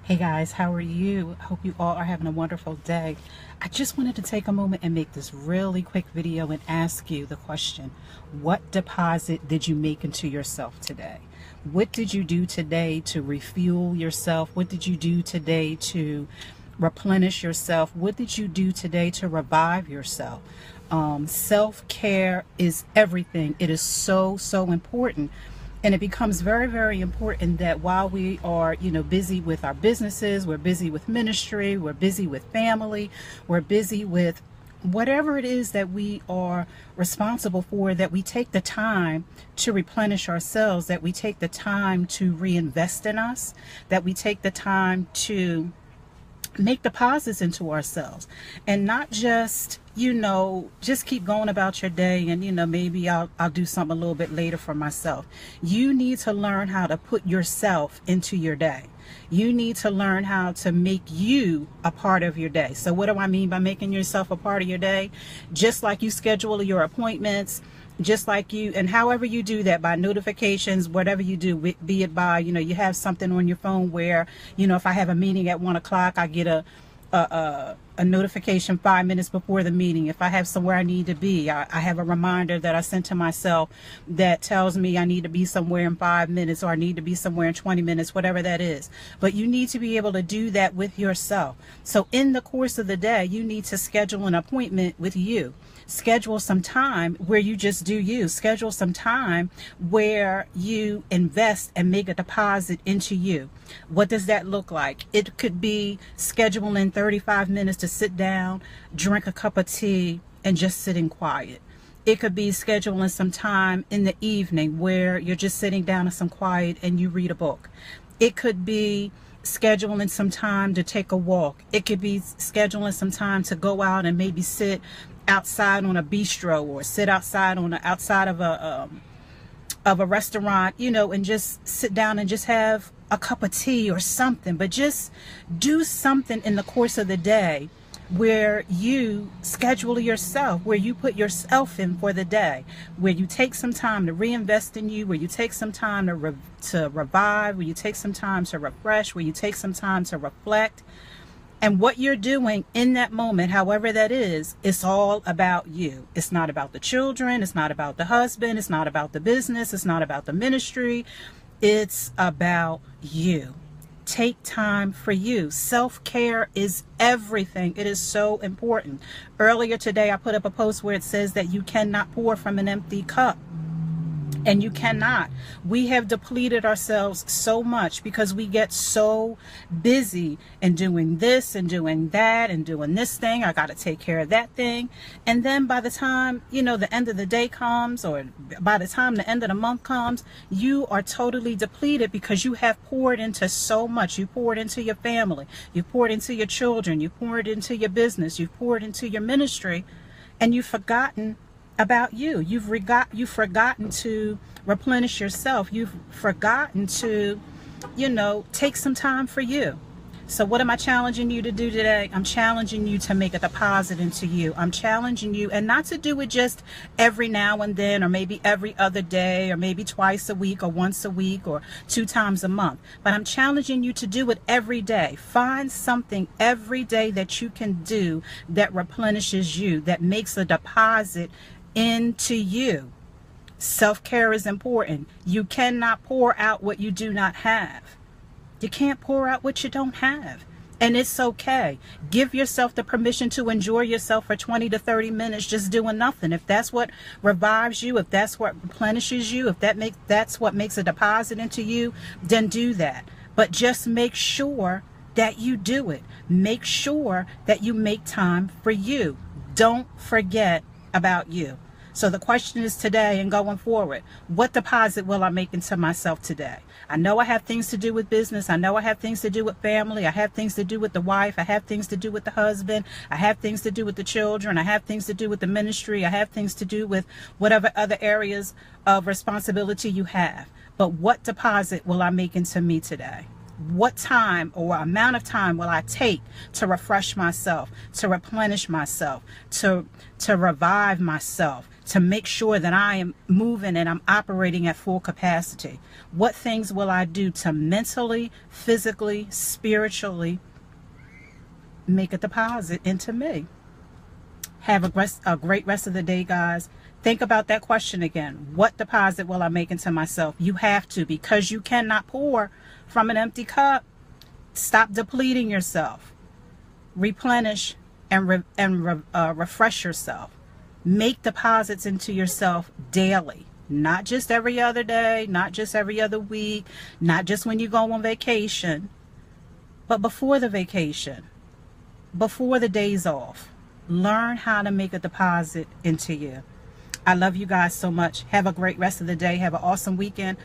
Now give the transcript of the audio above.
Hey guys, how are you? I hope you all are having a wonderful day. I just wanted to take a moment and make this really quick video and ask you the question, what deposit did you make into yourself today? What did you do today to refuel yourself? What did you do today to replenish yourself? What did you do today to revive yourself? Self-care is everything. It is so important. And it becomes very, very important that while we are, busy with our businesses, we're busy with ministry, we're busy with family, we're busy with whatever it is that we are responsible for, that we take the time to replenish ourselves, that we take the time to reinvest in us, that we take the time to make deposits into ourselves, and not just just keep going about your day and maybe I'll do something a little bit later for myself. You need to learn how to put yourself into your day. You need to learn how to make you a part of your day. So what do I mean by making yourself a part of your day? Just like you schedule your appointments, just like and however you do that, by notifications, whatever you do, be it by, you have something on your phone where, if I have a meeting at 1 o'clock, I get a notification 5 minutes before the meeting. If I have somewhere I need to be, I have a reminder that I send to myself that tells me I need to be somewhere in 5 minutes, or I need to be somewhere in 20 minutes, whatever that is. But you need to be able to do that with yourself. So in the course of the day, you need to schedule an appointment with you. Schedule some time where you just do you. Schedule some time where you invest and make a deposit into you. What does that look like? It could be scheduling 35 minutes to sit down, drink a cup of tea, and just sitting quiet. It could be scheduling some time in the evening where you're just sitting down in some quiet and you read a book. It could be scheduling some time to take a walk. It could be scheduling some time to go out and maybe sit outside on a bistro, or sit outside on outside of a restaurant, and just sit down and just have a cup of tea or something. But just do something in the course of the day where you schedule yourself, where you put yourself in for the day, where you take some time to reinvest in you, where you take some time to revive, where you take some time to refresh, where you take some time to reflect. And what you're doing in that moment, however that is, it's all about you. It's not about the children. It's not about the husband. It's not about the business. It's not about the ministry. It's about you. Take time for you. Self-care is everything. It is so important. Earlier today, I put up a post where it says that you cannot pour from an empty cup. And you cannot. We have depleted ourselves so much because we get so busy in doing this and doing that and doing this thing. I got to take care of that thing. And then by the time, the end of the day comes, or by the time the end of the month comes, you are totally depleted because you have poured into so much. You poured into your family. You poured into your children. You poured into your business. You poured into your ministry. And you've forgotten about you. You've forgotten to replenish yourself. You've forgotten to, take some time for you. So what am I challenging you to do today? I'm challenging you to make a deposit into you. I'm challenging you, and not to do it just every now and then, or maybe every other day, or maybe twice a week, or once a week, or 2 times a month. But I'm challenging you to do it every day. Find something every day that you can do that replenishes you, that makes a deposit into you. Self-care is important. You cannot pour out what you do not have. You can't pour out what you don't have. And it's okay. Give yourself the permission to enjoy yourself for 20 to 30 minutes just doing nothing. If that's what revives you, if that's what replenishes you, if that's what makes a deposit into you, then do that. But just make sure that you do it. Make sure that you make time for you. Don't forget about you. So the question is today and going forward, what deposit will I make into myself today? I know I have things to do with business. I know I have things to do with family. I have things to do with the wife. I have things to do with the husband. I have things to do with the children. I have things to do with the ministry. I have things to do with whatever other areas of responsibility you have. But what deposit will I make into me today? What time or amount of time will I take to refresh myself, to replenish myself, to revive myself, to make sure that I am moving and I'm operating at full capacity? What things will I do to mentally, physically, spiritually make a deposit into me? Have a great rest of the day, guys. Think about that question again. What deposit will I make into myself? You have to, because you cannot pour from an empty cup. Stop depleting yourself. Replenish and refresh yourself. Make deposits into yourself daily. Not just every other day, not just every other week, not just when you go on vacation, but before the vacation, before the days off. Learn how to make a deposit into you. I love you guys so much. Have a great rest of the day. Have an awesome weekend.